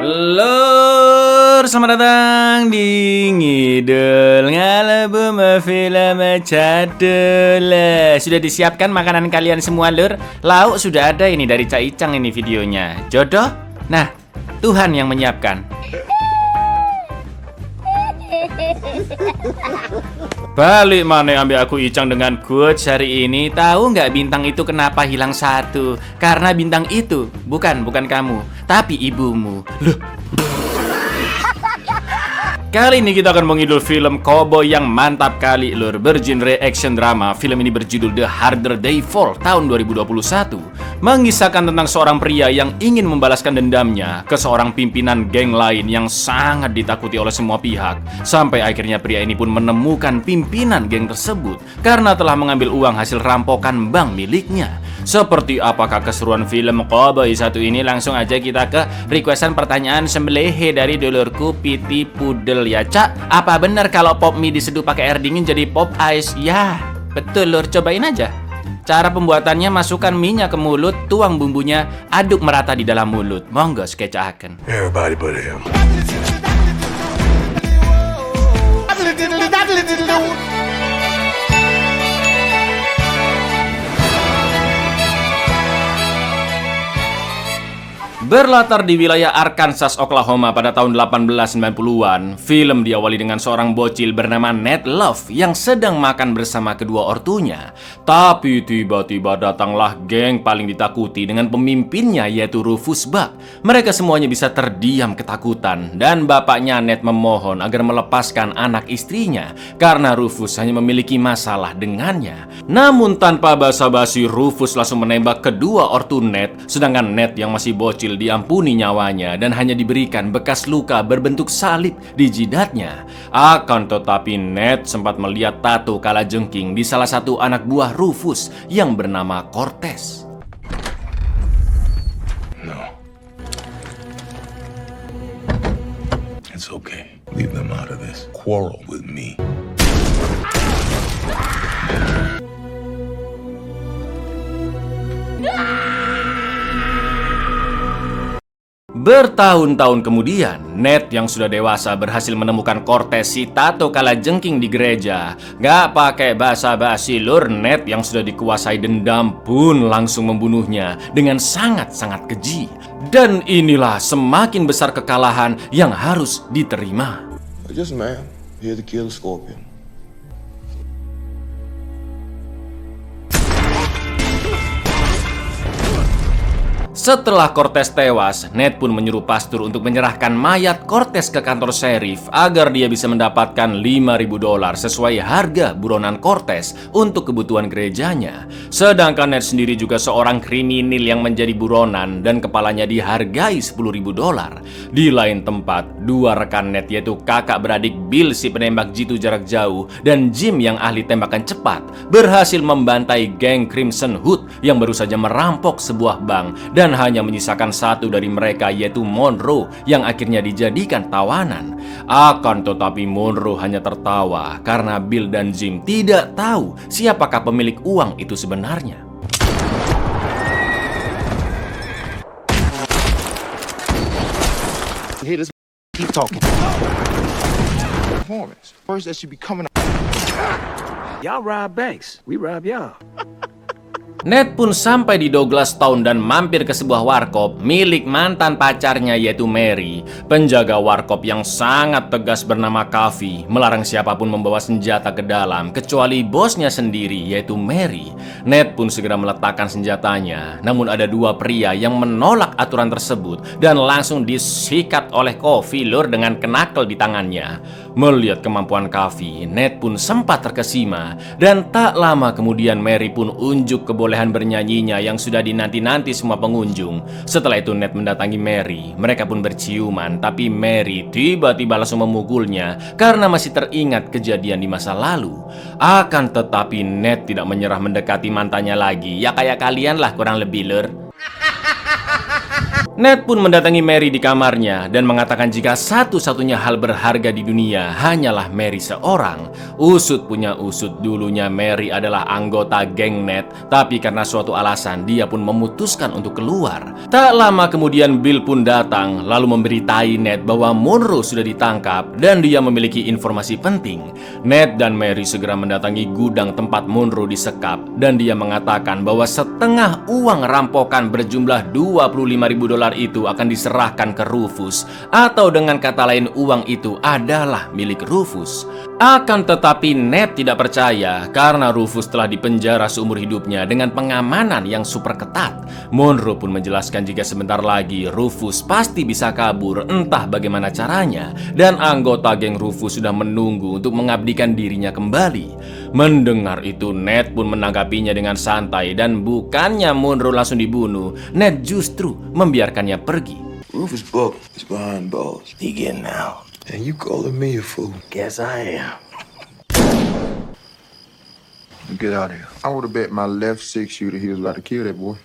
Lur, selamat datang di Ngidul Ngalebu Film Cadul. Sudah disiapkan makanan kalian semua, Lur? Lauk sudah ada ini dari Cak Icang ini videonya. Jodoh? Nah, Tuhan yang menyiapkan. Balik mana ambil aku Icang dengan quotes hari ini. Tahu nggak bintang itu kenapa hilang satu? Karena bintang itu bukan kamu, tapi ibumu. Loh. Kali ini kita akan mengidul film cowboy yang mantap kali, Lur. Bergenre action drama. Film ini berjudul The Harder They Fall tahun 2021. Mengisahkan tentang seorang pria yang ingin membalaskan dendamnya ke seorang pimpinan geng lain yang sangat ditakuti oleh semua pihak. Sampai akhirnya pria ini pun menemukan pimpinan geng tersebut karena telah mengambil uang hasil rampokan bank miliknya. Seperti apakah keseruan film cowboy satu ini? Langsung aja kita ke requestan pertanyaan sembelihe dari dulurku Piti Pudel ya, Cak. Apa benar kalau pop mie diseduh pakai air dingin jadi pop ice? Ya, betul, Lur. Cobain aja. Cara pembuatannya, masukkan mie-nya ke mulut, tuang bumbunya, aduk merata di dalam mulut. Monggo skecahaken. Everybody but him. Berlatar di wilayah Arkansas, Oklahoma pada tahun 1890-an, film diawali dengan seorang bocil bernama Ned Love yang sedang makan bersama kedua ortunya. Tapi tiba-tiba datanglah geng paling ditakuti dengan pemimpinnya yaitu Rufus Buck. Mereka semuanya bisa terdiam ketakutan dan bapaknya Ned memohon agar melepaskan anak istrinya karena Rufus hanya memiliki masalah dengannya. Namun tanpa basa-basi Rufus langsung menembak kedua ortu Ned, sedangkan Ned yang masih bocil diampuni nyawanya dan hanya diberikan bekas luka berbentuk salib di jidatnya. Akan tetapi Ned sempat melihat tato kalajengking di salah satu anak buah Rufus yang bernama Cortez. No. It's okay. Leave them out of this. Quarrel with me. Bertahun-tahun kemudian, Ned yang sudah dewasa berhasil menemukan Cortez si tato kalajengking di gereja. Gak pakai basa-basi, Lur. Ned yang sudah dikuasai dendam pun langsung membunuhnya dengan sangat-sangat keji. Dan inilah semakin besar kekalahan yang harus diterima. Just a man here to kill a scorpion. Setelah Cortez tewas, Ned pun menyuruh pastor untuk menyerahkan mayat Cortez ke kantor sheriff agar dia bisa mendapatkan $5.000 sesuai harga buronan Cortez untuk kebutuhan gerejanya. Sedangkan Ned sendiri juga seorang kriminal yang menjadi buronan dan kepalanya dihargai $10.000. Di lain tempat, dua rekan Ned yaitu kakak beradik Bill si penembak jitu jarak jauh dan Jim yang ahli tembakan cepat berhasil membantai geng Crimson Hood yang baru saja merampok sebuah bank dan hanya menyisakan satu dari mereka yaitu Monroe yang akhirnya dijadikan tawanan. Akan tetapi Monroe hanya tertawa karena Bill dan Jim tidak tahu siapakah pemilik uang itu sebenarnya. Haters keep talking. Performance. First, that should be coming. Y'all rob banks. We rob y'all. Ned pun sampai di Douglas Town dan mampir ke sebuah warkop milik mantan pacarnya yaitu Mary. Penjaga warkop yang sangat tegas bernama Kavi melarang siapapun membawa senjata ke dalam kecuali bosnya sendiri yaitu Mary. Ned pun segera meletakkan senjatanya. Namun ada dua pria yang menolak aturan tersebut dan langsung disikat oleh Kavi, Lur, dengan knuckle di tangannya. Melihat kemampuan Kavi, Ned pun sempat terkesima dan tak lama kemudian Mary pun unjuk kebolehan bernyanyinya yang sudah dinanti-nanti semua pengunjung. Setelah itu Ned mendatangi Mary. Mereka pun berciuman, tapi Mary tiba-tiba langsung memukulnya karena masih teringat kejadian di masa lalu. Akan tetapi Ned tidak menyerah mendekati mantannya lagi. Ya kayak kalian lah kurang lebih, Lur. Ned pun mendatangi Mary di kamarnya dan mengatakan jika satu-satunya hal berharga di dunia hanyalah Mary seorang. Usut punya usut, dulunya Mary adalah anggota geng Ned, tapi karena suatu alasan dia pun memutuskan untuk keluar. Tak lama kemudian Bill pun datang lalu memberitai Ned bahwa Monroe sudah ditangkap dan dia memiliki informasi penting. Ned dan Mary segera mendatangi gudang tempat Monroe disekap dan dia mengatakan bahwa setengah uang rampokan berjumlah $25.000 itu akan diserahkan ke Rufus, atau dengan kata lain uang itu adalah milik Rufus. Akan tetapi Ned tidak percaya karena Rufus telah dipenjara seumur hidupnya dengan pengamanan yang super ketat. Monroe pun menjelaskan jika sebentar lagi Rufus pasti bisa kabur entah bagaimana caranya, dan anggota geng Rufus sudah menunggu untuk mengabdikan dirinya kembali. Mendengar itu Ned pun menanggapinya dengan santai dan bukannya Monroe langsung dibunuh, Ned justru membiarkannya pergi. Rufus Buck is behind bars. He getting out. And you calling me a fool? Guess I am. Get out of here. I would have bet my left 6-shooter he was about to kill that boy.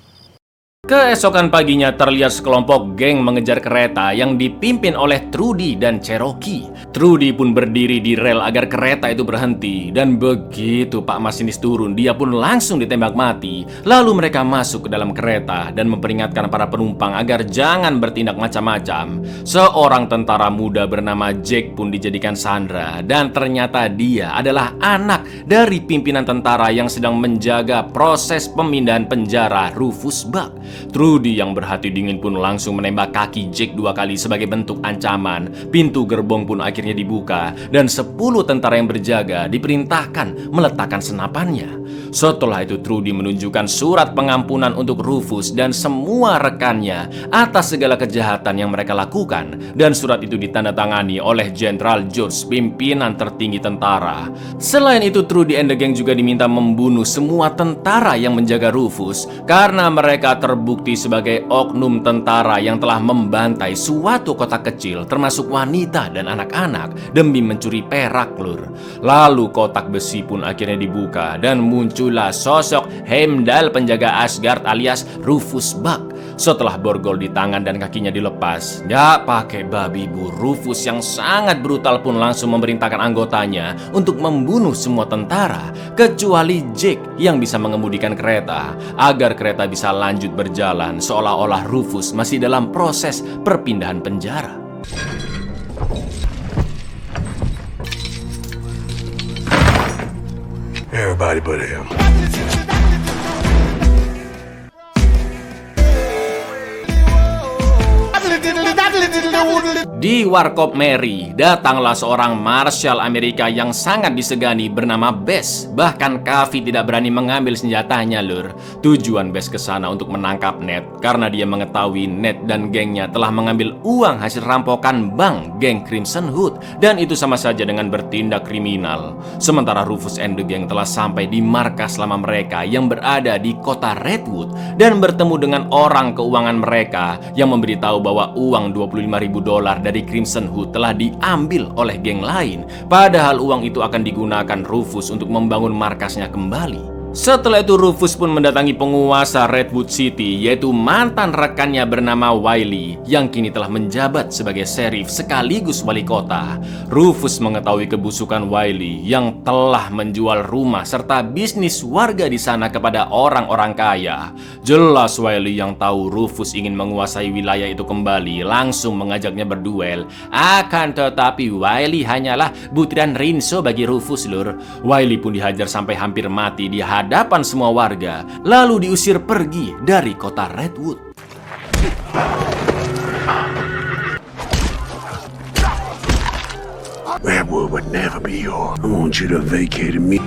Keesokan paginya terlihat sekelompok geng mengejar kereta yang dipimpin oleh Trudy dan Cherokee. Trudy pun berdiri di rel agar kereta itu berhenti, dan begitu Pak Masinis turun, dia pun langsung ditembak mati. Lalu mereka masuk ke dalam kereta dan memperingatkan para penumpang agar jangan bertindak macam-macam. Seorang tentara muda bernama Jack pun dijadikan sandera, dan ternyata dia adalah anak dari pimpinan tentara yang sedang menjaga proses pemindahan penjara Rufus Buck. Trudy yang berhati dingin pun langsung menembak kaki Jack 2 kali sebagai bentuk ancaman. Pintu gerbong pun akhirnya dibuka dan 10 tentara yang berjaga diperintahkan meletakkan senapannya. Setelah itu Trudy menunjukkan surat pengampunan untuk Rufus dan semua rekannya atas segala kejahatan yang mereka lakukan, dan surat itu ditandatangani oleh Jenderal George, pimpinan tertinggi tentara. Selain itu Trudy and the gang juga diminta membunuh semua tentara yang menjaga Rufus karena mereka terbukti sebagai oknum tentara yang telah membantai suatu kota kecil termasuk wanita dan anak-anak demi mencuri perak, lur. Lalu kotak besi pun akhirnya dibuka dan muncullah sosok Heimdall, penjaga Asgard alias Rufus Buck. Setelah borgol di tangan dan kakinya dilepas, gak pakai babi bu, Rufus yang sangat brutal pun langsung memerintahkan anggotanya untuk membunuh semua tentara kecuali Jack yang bisa mengemudikan kereta agar kereta bisa lanjut berjalan, seolah-olah Rufus masih dalam proses perpindahan penjara. Everybody but him. Di Warkop Mary, datanglah seorang marshal Amerika yang sangat disegani bernama Bess. Bahkan Kavi tidak berani mengambil senjatanya, lur. Tujuan Bess ke sana untuk menangkap Ned karena dia mengetahui Ned dan gengnya telah mengambil uang hasil rampokan bank geng Crimson Hood, dan itu sama saja dengan bertindak kriminal. Sementara Rufus and the gang telah sampai di markas lama mereka yang berada di kota Redwood dan bertemu dengan orang keuangan mereka yang memberitahu bahwa uang $25.000 dari Crimson Hood telah diambil oleh geng lain, padahal uang itu akan digunakan Rufus untuk membangun markasnya kembali. Setelah itu Rufus pun mendatangi penguasa Redwood City, yaitu mantan rekannya bernama Wiley yang kini telah menjabat sebagai sheriff sekaligus wali kota. Rufus mengetahui kebusukan Wiley yang telah menjual rumah serta bisnis warga di sana kepada orang-orang kaya. Jelas Wiley yang tahu Rufus ingin menguasai wilayah itu kembali langsung mengajaknya berduel. Akan tetapi Wiley hanyalah butiran rinso bagi Rufus, lur. Wiley pun dihajar sampai hampir mati di hadapan semua warga, lalu diusir pergi dari kota Redwood. Redwood would never be yours. I want you to vacate me.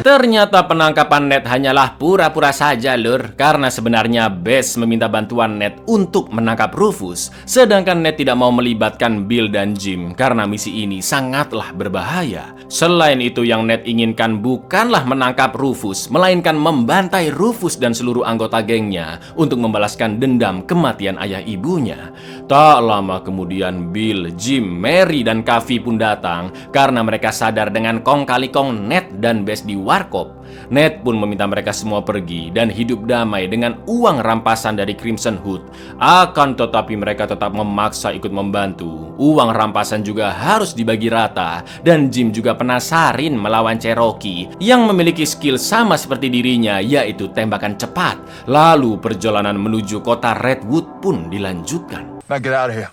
Ternyata penangkapan Ned hanyalah pura-pura saja, lur, karena sebenarnya Bess meminta bantuan Ned untuk menangkap Rufus, sedangkan Ned tidak mau melibatkan Bill dan Jim karena misi ini sangatlah berbahaya. Selain itu, yang Ned inginkan bukanlah menangkap Rufus, melainkan membantai Rufus dan seluruh anggota gengnya untuk membalaskan dendam kematian ayah ibunya. Tak lama kemudian Bill, Jim, Mary, dan Kavi pun datang karena mereka sadar dengan kong kali kong Ned dan Bess di warkop. Ned pun meminta mereka semua pergi dan hidup damai dengan uang rampasan dari Crimson Hood. Akan tetapi mereka tetap memaksa ikut membantu. Uang rampasan juga harus dibagi rata, dan Jim juga penasarin melawan Cherokee yang memiliki skill sama seperti dirinya, yaitu tembakan cepat. Lalu perjalanan menuju kota Redwood pun dilanjutkan. Now get out of here.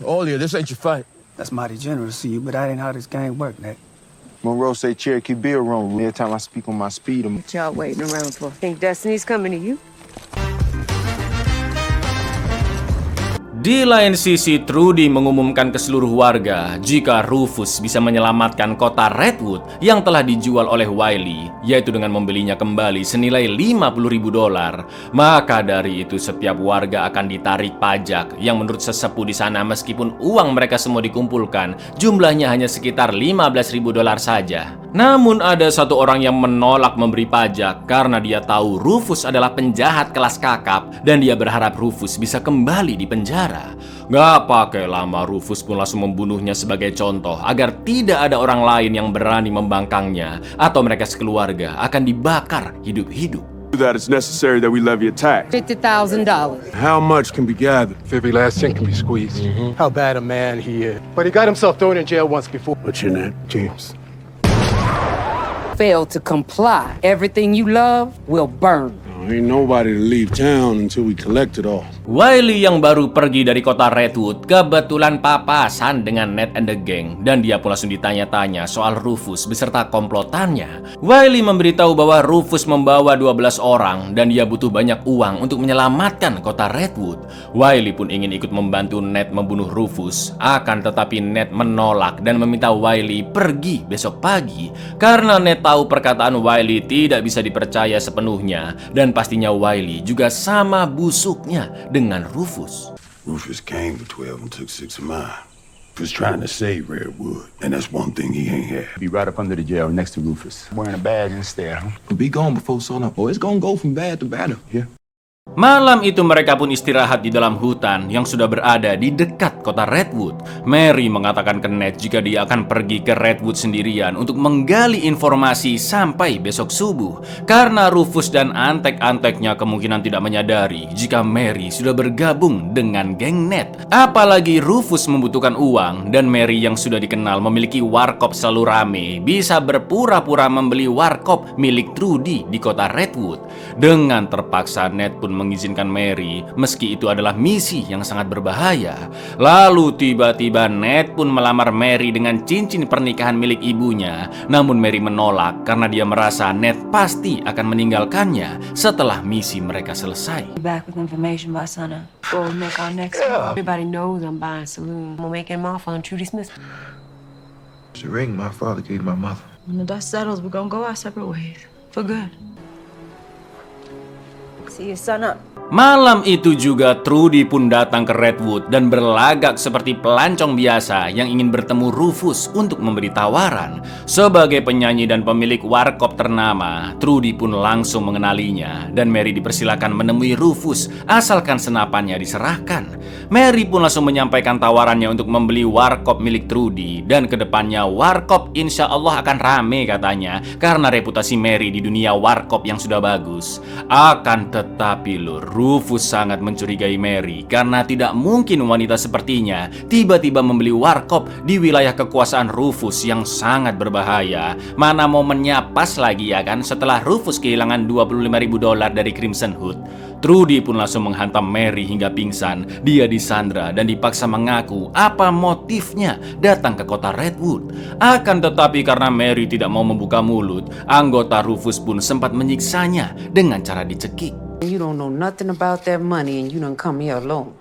All here, this ain't your fight. That's mighty generous of you, but that ain't how this game work, Ned. Monroe say Cherokee Bill wrong. Every time I speak on my speed, I'm... What y'all waiting around for? Think Destiny's coming to you? Di lain sisi, Trudy mengumumkan ke seluruh warga jika Rufus bisa menyelamatkan kota Redwood yang telah dijual oleh Wiley, yaitu dengan membelinya kembali senilai $50.000. Maka dari itu setiap warga akan ditarik pajak yang menurut sesepuh di sana, meskipun uang mereka semua dikumpulkan, jumlahnya hanya sekitar $15.000 saja. Namun ada satu orang yang menolak memberi pajak karena dia tahu Rufus adalah penjahat kelas kakap dan dia berharap Rufus bisa kembali di penjara. Gak pakai lama, Rufus pun langsung membunuhnya sebagai contoh agar tidak ada orang lain yang berani membangkangnya atau mereka sekeluarga akan dibakar hidup-hidup. That it's necessary that we levy a tax. $50,000. How much can be gathered? Every last cent can be squeezed. How bad a man he is. But he got himself thrown in jail once before. What's your name? James. Fail to comply. Everything you love will burn. Ain't nobody to leave town until we collect it all. Wiley yang baru pergi dari kota Redwood kebetulan papasan dengan Ned and the Gang, dan dia pun langsung ditanya-tanya soal Rufus beserta komplotannya. Wiley memberitahu bahwa Rufus membawa 12 orang dan dia butuh banyak uang untuk menyelamatkan kota Redwood. Wiley pun ingin ikut membantu Ned membunuh Rufus, akan tetapi Ned menolak dan meminta Wiley pergi besok pagi karena Ned tahu perkataan Wiley tidak bisa dipercaya sepenuhnya, dan pastinya Wiley juga sama busuknya dengan Rufus. Rufus came for 12 and took 6 of mine. He was trying to save Redwood, and that's one thing he ain't had. Be right up under the jail next to Rufus. Wearing a badge instead, huh? He'll be gone before sunup, or it's gonna go from bad to better. Yeah. Malam itu mereka pun istirahat di dalam hutan yang sudah berada di dekat kota Redwood. Mary mengatakan ke Ned jika dia akan pergi ke Redwood sendirian untuk menggali informasi sampai besok subuh, karena Rufus dan antek-anteknya kemungkinan tidak menyadari jika Mary sudah bergabung dengan geng Ned. Apalagi Rufus membutuhkan uang, dan Mary yang sudah dikenal memiliki warkop selalu rame bisa berpura-pura membeli warkop milik Trudy di kota Redwood. Dengan terpaksa Ned pun mengizinkan Mary, meski itu adalah misi yang sangat berbahaya. Lalu tiba-tiba Ned pun melamar Mary dengan cincin pernikahan milik ibunya. Namun Mary menolak karena dia merasa Ned pasti akan meninggalkannya setelah misi mereka selesai. Back with information by sunup. We'll make our next move. Everybody knows I'm buying a saloon. I'm making my on Trudy Smith. It's a ring my father gave my mother. When the dust settles, we're gonna go our separate ways. For good. See you sunup. Malam itu juga Trudy pun datang ke Redwood dan berlagak seperti pelancong biasa yang ingin bertemu Rufus untuk memberi tawaran. Sebagai penyanyi dan pemilik warkop ternama, Trudy pun langsung mengenalinya dan Mary dipersilakan menemui Rufus asalkan senapannya diserahkan. Mary pun langsung menyampaikan tawarannya untuk membeli warkop milik Trudy, dan kedepannya warkop insya Allah akan rame katanya karena reputasi Mary di dunia warkop yang sudah bagus. Akan tetapi Rufus sangat mencurigai Mary karena tidak mungkin wanita sepertinya tiba-tiba membeli warkop di wilayah kekuasaan Rufus yang sangat berbahaya. Mana momennya pas lagi ya kan setelah Rufus kehilangan $25.000 dari Crimson Hood. Trudy pun langsung menghantam Mary hingga pingsan. Dia disandra dan dipaksa mengaku apa motifnya datang ke kota Redwood. Akan tetapi karena Mary tidak mau membuka mulut, anggota Rufus pun sempat menyiksanya dengan cara dicekik. You don't know nothing about that money and you done come here alone.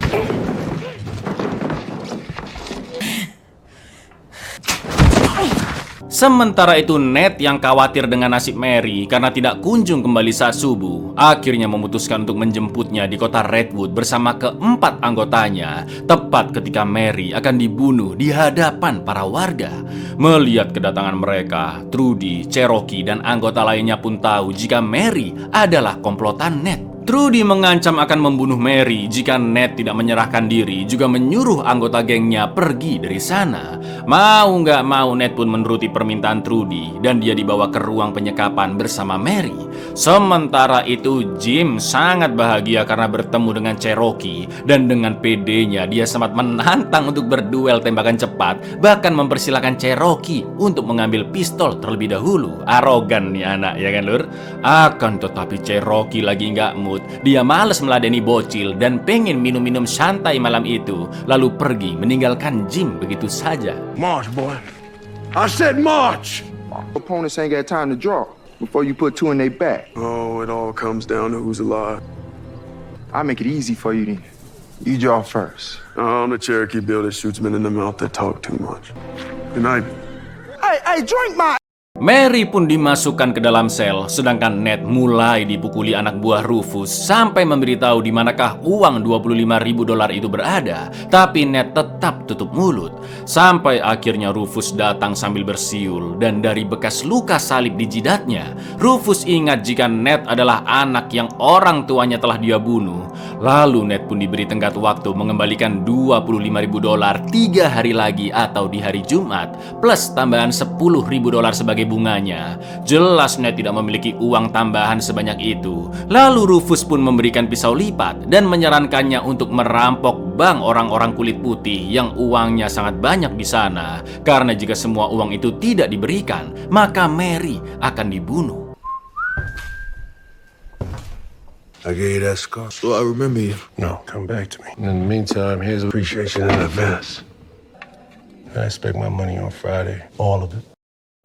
Sementara itu Ned yang khawatir dengan nasib Mary karena tidak kunjung kembali saat subuh, akhirnya memutuskan untuk menjemputnya di kota Redwood bersama keempat anggotanya, tepat ketika Mary akan dibunuh di hadapan para warga. Melihat kedatangan mereka, Trudy, Cherokee, dan anggota lainnya pun tahu jika Mary adalah komplotan Ned. Trudy mengancam akan membunuh Mary jika Ned tidak menyerahkan diri, juga menyuruh anggota gengnya pergi dari sana. Mau nggak mau, Ned pun menuruti permintaan Trudy dan dia dibawa ke ruang penyekapan bersama Mary. Sementara itu, Jim sangat bahagia karena bertemu dengan Cherokee dan dengan pedenya dia sempat menantang untuk berduel tembakan cepat, bahkan mempersilahkan Cherokee untuk mengambil pistol terlebih dahulu. Arogan nih anak, ya kan lur? Akan tetapi Cherokee lagi nggak mood. Dia males meladeni bocil dan pengen minum-minum santai malam itu, lalu pergi meninggalkan Jim begitu saja. March, boy. I said march! Opponents ain't got time to draw before you put two in their back. Oh, it all comes down to who's alive. I'll make it easy for you then. You draw first. I'm the Cherokee Bill that shoots men in the mouth that talk too much. Good night. Hey, drink my... Mary pun dimasukkan ke dalam sel, sedangkan Ned mulai dipukuli anak buah Rufus sampai memberitahu di manakah uang $25.000 itu berada. Tapi Ned tetap tutup mulut. Sampai akhirnya Rufus datang sambil bersiul, dan dari bekas luka salib di jidatnya, Rufus ingat jika Ned adalah anak yang orang tuanya telah dia bunuh. Lalu Ned pun diberi tenggat waktu mengembalikan $25.000 3 hari lagi atau di hari Jumat, plus tambahan $10.000 sebagai bunganya. Jelas Ned tidak memiliki uang tambahan sebanyak itu. Lalu Rufus pun memberikan pisau lipat dan menyarankannya untuk merampok bank orang-orang kulit putih yang uangnya sangat banyak di sana. Karena jika semua uang itu tidak diberikan, maka Mary akan dibunuh. I gave you that scar. So I remember you. No, come back to me. In the meantime, here's appreciation in advance. I expect my money on Friday. All of it.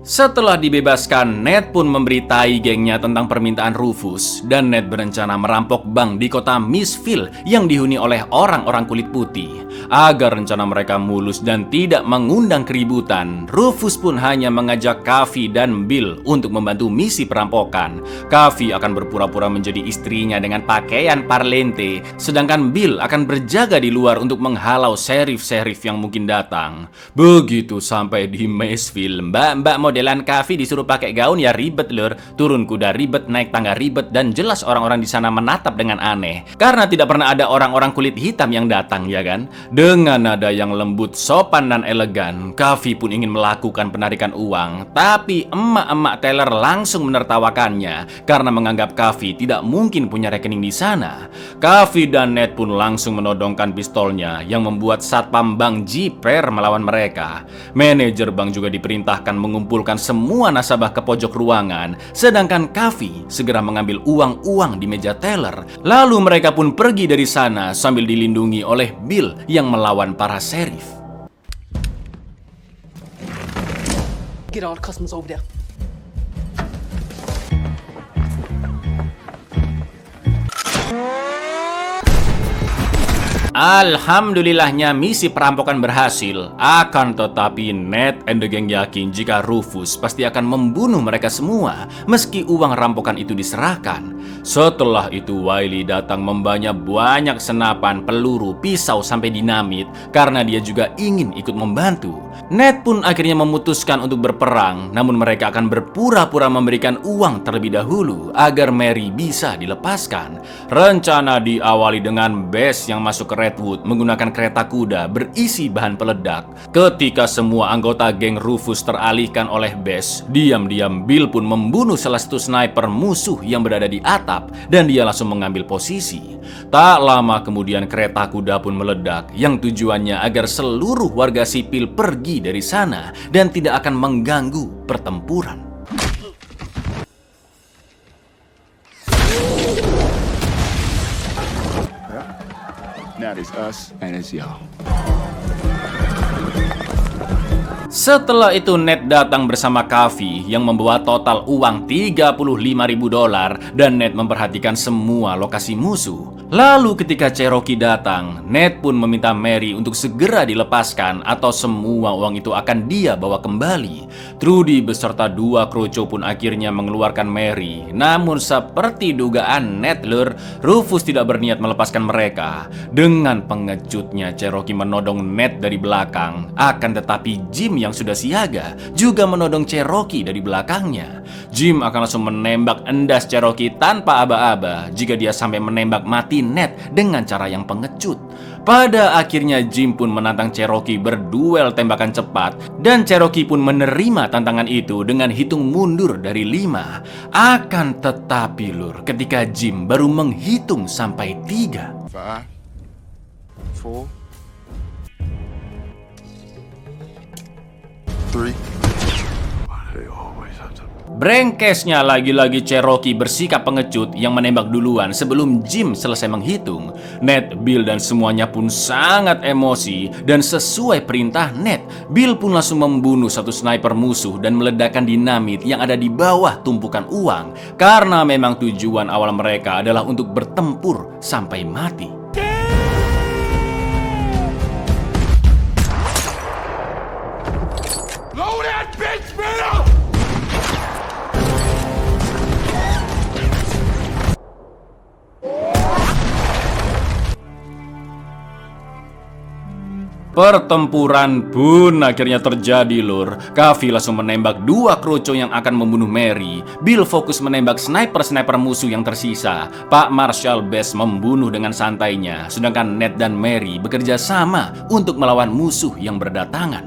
Setelah dibebaskan, Ned pun memberitahu gengnya tentang permintaan Rufus, dan Ned berencana merampok bank di kota Missville yang dihuni oleh orang-orang kulit putih. Agar rencana mereka mulus dan tidak mengundang keributan, Rufus pun hanya mengajak Kavi dan Bill untuk membantu misi perampokan. Kavi akan berpura-pura menjadi istrinya dengan pakaian parlente, sedangkan Bill akan berjaga di luar untuk menghalau sheriff-sheriff yang mungkin datang. Begitu sampai di Missville, mbak-mbak modelan Kavi disuruh pakai gaun, ya ribet lur. Turun kuda ribet, naik tangga ribet, dan jelas orang-orang di sana menatap dengan aneh karena tidak pernah ada orang-orang kulit hitam yang datang, ya kan? Dengan nada yang lembut, sopan, dan elegan, Kavi pun ingin melakukan penarikan uang, tapi emak-emak teller langsung menertawakannya karena menganggap Kavi tidak mungkin punya rekening di sana. Kavi dan Ned pun langsung menodongkan pistolnya yang membuat satpam bank jiper melawan mereka. Manajer bank juga diperintahkan mengumpulkan semua nasabah ke pojok ruangan, sedangkan Kavi segera mengambil uang-uang di meja teller. Lalu mereka pun pergi dari sana sambil dilindungi oleh Bill yang melawan para sheriff. Get all the customers over there. Alhamdulillahnya misi perampokan berhasil. Akan tetapi Ned and the gang yakin jika Rufus pasti akan membunuh mereka semua meski uang rampokan itu diserahkan. Setelah itu Wiley datang membawa banyak senapan, peluru, pisau sampai dinamit karena dia juga ingin ikut membantu. Ned pun akhirnya memutuskan untuk berperang, namun mereka akan berpura-pura memberikan uang terlebih dahulu agar Mary bisa dilepaskan. Rencana diawali dengan Bess yang masuk ke Redwood menggunakan kereta kuda berisi bahan peledak. Ketika semua anggota geng Rufus teralihkan oleh Bess, diam-diam Bill pun membunuh salah satu sniper musuh yang berada di atap dan dia langsung mengambil posisi. Tak lama kemudian kereta kuda pun meledak yang tujuannya agar seluruh warga sipil pergi dari sana dan tidak akan mengganggu pertempuran. Now it's us and it's y'all. Setelah itu Ned datang bersama Kavi yang membawa total uang $35.000 dan Ned memperhatikan semua lokasi musuh. Lalu ketika Cherokee datang, Ned pun meminta Mary untuk segera dilepaskan atau semua uang itu akan dia bawa kembali. Trudy beserta 2 kroco pun akhirnya mengeluarkan Mary. Namun seperti dugaan Ned lur, Rufus tidak berniat melepaskan mereka. Dengan pengejutnya Cherokee menodong Ned dari belakang. Akan tetapi Jim yang sudah siaga juga menodong Cherokee dari belakangnya. Jim akan langsung menembak endas Cherokee tanpa aba-aba jika dia sampai menembak mati Ned dengan cara yang pengecut. Pada akhirnya Jim pun menantang Cherokee berduel tembakan cepat, dan Cherokee pun menerima tantangan itu dengan hitung mundur dari 5. Akan tetapi lur, ketika Jim baru menghitung sampai 3. 5, 4, 3. Brengkesnya lagi-lagi Cherokee bersikap pengecut yang menembak duluan sebelum Jim selesai menghitung. Ned, Bill, dan semuanya pun sangat emosi, dan sesuai perintah Ned, Bill pun langsung membunuh satu sniper musuh dan meledakkan dinamit yang ada di bawah tumpukan uang, karena memang tujuan awal mereka adalah untuk bertempur sampai mati. Blow that bitch, man! Pertempuran pun akhirnya terjadi lur. Kavi langsung menembak 2 kroco yang akan membunuh Mary. Bill fokus menembak sniper-sniper musuh yang tersisa. Pak Marshall Best membunuh dengan santainya. Sedangkan Ned dan Mary bekerja sama untuk melawan musuh yang berdatangan.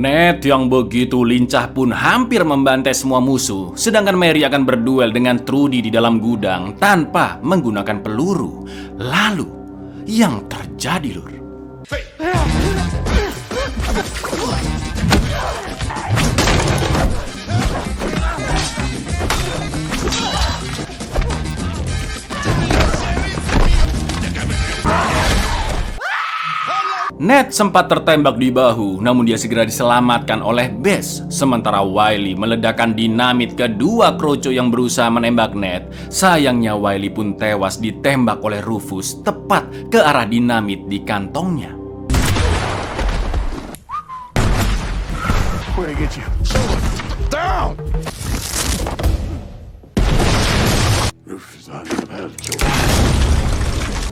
Ned yang begitu lincah pun hampir membantai semua musuh, sedangkan Mary akan berduel dengan Trudy di dalam gudang tanpa menggunakan peluru. Lalu, yang terjadi lur. Ned sempat tertembak di bahu, namun dia segera diselamatkan oleh Bess. Sementara Wiley meledakkan dinamit ke 2 kroco yang berusaha menembak Ned. Sayangnya Wiley pun tewas ditembak oleh Rufus tepat ke arah dinamit di kantongnya. Where'd I get you? Down! Rufus, I never had a choice.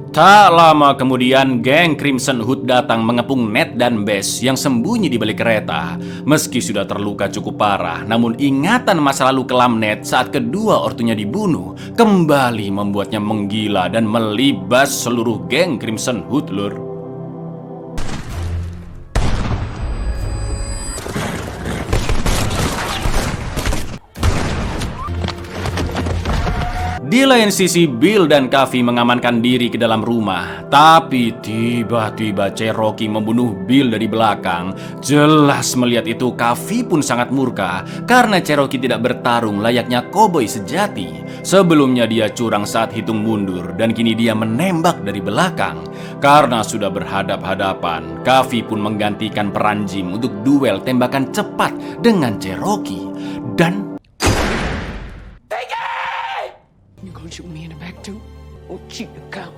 Tak lama kemudian, geng Crimson Hood datang mengepung Ned dan Bess yang sembunyi di balik kereta. Meski sudah terluka cukup parah, namun ingatan masa lalu kelam Ned saat kedua ortunya dibunuh kembali membuatnya menggila dan melibas seluruh geng Crimson Hood lur. Di lain sisi, Bill dan Kavi mengamankan diri ke dalam rumah. Tapi tiba-tiba Cherokee membunuh Bill dari belakang. Jelas melihat itu, Kavi pun sangat murka karena Cherokee tidak bertarung layaknya koboi sejati. Sebelumnya dia curang saat hitung mundur, dan kini dia menembak dari belakang. Karena sudah berhadap-hadapan, Kavi pun menggantikan peran Jim untuk duel tembakan cepat dengan Cherokee. Dan You gonna shoot me in the back too? Or cheat the count?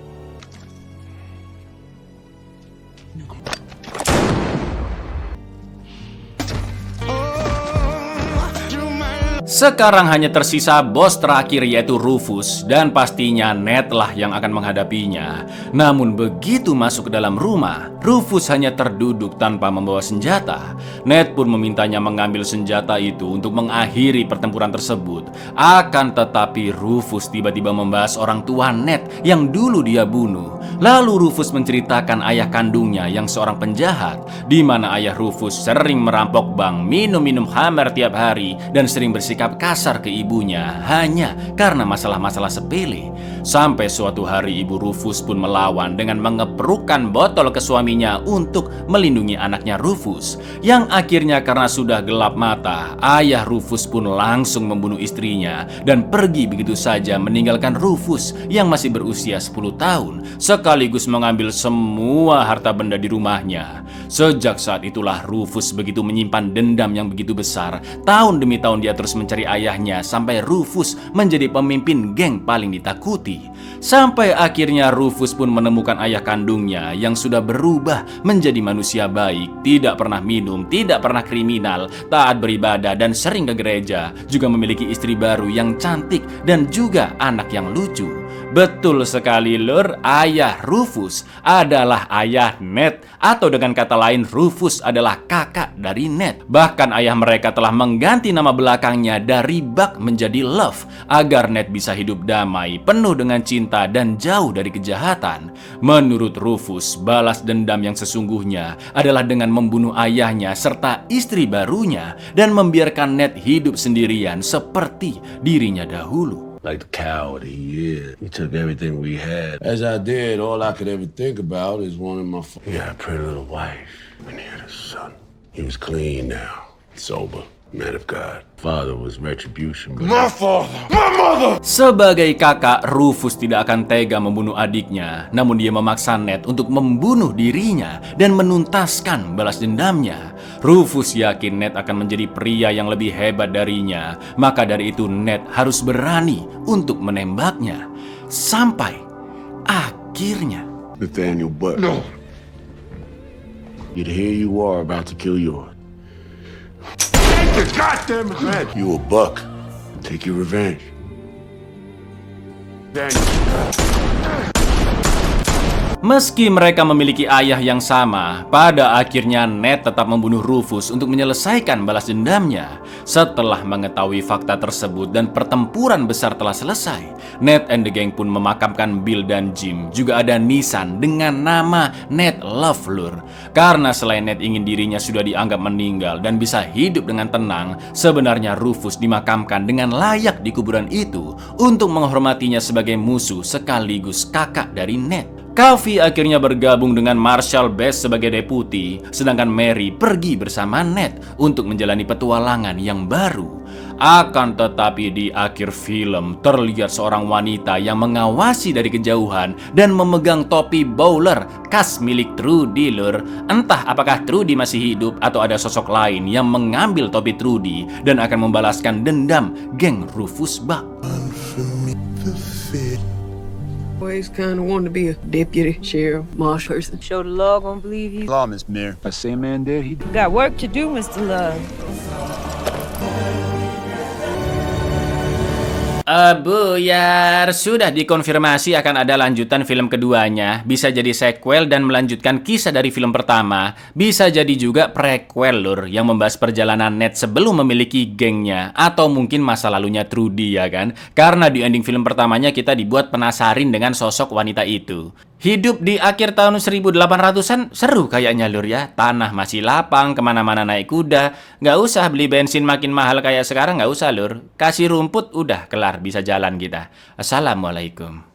sekarang hanya tersisa bos terakhir yaitu Rufus, dan pastinya Ned lah yang akan menghadapinya. Namun begitu masuk ke dalam rumah, Rufus hanya terduduk tanpa membawa senjata. Ned pun memintanya mengambil senjata itu untuk mengakhiri pertempuran tersebut. Akan tetapi Rufus tiba-tiba membahas orang tua Ned yang dulu dia bunuh. Lalu Rufus menceritakan ayah kandungnya yang seorang penjahat, di mana ayah Rufus sering merampok bank, minum-minum Hammer tiap hari, dan sering bersikap kasar ke ibunya hanya karena masalah-masalah sepele. Sampai suatu hari ibu Rufus pun melawan dengan mengeprukkan botol ke suaminya untuk melindungi anaknya Rufus. Yang akhirnya karena sudah gelap mata, ayah Rufus pun langsung membunuh istrinya dan pergi begitu saja meninggalkan Rufus yang masih berusia 10 tahun, sekaligus mengambil semua harta benda di rumahnya. Sejak saat itulah Rufus begitu menyimpan dendam yang begitu besar. Tahun demi tahun dia terus mencari mencari ayahnya sampai Rufus menjadi pemimpin geng paling ditakuti. Sampai akhirnya Rufus pun menemukan ayah kandungnya yang sudah berubah menjadi manusia baik, tidak pernah minum, tidak pernah kriminal, taat beribadah dan sering ke gereja, juga memiliki istri baru yang cantik dan juga anak yang lucu. Betul sekali lur, ayah Rufus adalah ayah Ned, atau dengan kata lain Rufus adalah kakak dari Ned. Bahkan ayah mereka telah mengganti nama belakangnya dari Buck menjadi Love agar Ned bisa hidup damai, penuh dengan cinta dan jauh dari kejahatan. Menurut Rufus, balas dendam yang sesungguhnya adalah dengan membunuh ayahnya serta istri barunya dan membiarkan Ned hidup sendirian seperti dirinya dahulu. Like the coward he is. He took everything we had. As I did, all I could ever think about is wanting my... He had a pretty little wife, and he had a son. He was clean now, sober, man of God. Father was retribution, but... My father! My mother! Sebagai kakak, Rufus tidak akan tega membunuh adiknya, namun dia memaksa Ned untuk membunuh dirinya dan menuntaskan balas dendamnya. Rufus yakin Ned akan menjadi pria yang lebih hebat darinya, maka dari itu Ned harus berani untuk menembaknya. Sampai akhirnya... Nathaniel Buck. No! Yet here you are about to kill yours. Take the goddamn head! You a buck. Take your revenge. Meski mereka memiliki ayah yang sama, pada akhirnya Ned tetap membunuh Rufus untuk menyelesaikan balas dendamnya. Setelah mengetahui fakta tersebut dan pertempuran besar telah selesai, Ned and the gang pun memakamkan Bill dan Jim. Juga ada nisan dengan nama Ned Lovelure. Karena selain Ned ingin dirinya sudah dianggap meninggal dan bisa hidup dengan tenang, sebenarnya Rufus dimakamkan dengan layak di kuburan itu untuk menghormatinya sebagai musuh sekaligus kakak dari Ned. Coffee akhirnya bergabung dengan Marshall Best sebagai deputi, sedangkan Mary pergi bersama Ned untuk menjalani petualangan yang baru. Akan tetapi di akhir film terlihat seorang wanita yang mengawasi dari kejauhan dan memegang topi bowler khas milik Trudy lur. Entah apakah Trudy masih hidup atau ada sosok lain yang mengambil topi Trudy dan akan membalaskan dendam geng Rufus Buck. Always kind of wanted to be a deputy, sheriff, marshal person. Show the love, gonna believe you. Law, Miss Mayor. I say man dead, he Got work to do, Mr. Love. Buyar, sudah dikonfirmasi akan ada lanjutan film keduanya. Bisa jadi sequel dan melanjutkan kisah dari film pertama. Bisa jadi juga prequel lur, yang membahas perjalanan Ned sebelum memiliki gengnya. Atau mungkin masa lalunya Trudy ya kan. Karena di ending film pertamanya kita dibuat penasarin dengan sosok wanita itu. Hidup di akhir tahun 1800-an seru kayaknya lur ya. Tanah masih lapang, kemana-mana naik kuda. Nggak usah beli bensin makin mahal kayak sekarang, nggak usah lur. Kasih rumput udah kelar, bisa jalan kita. Assalamualaikum.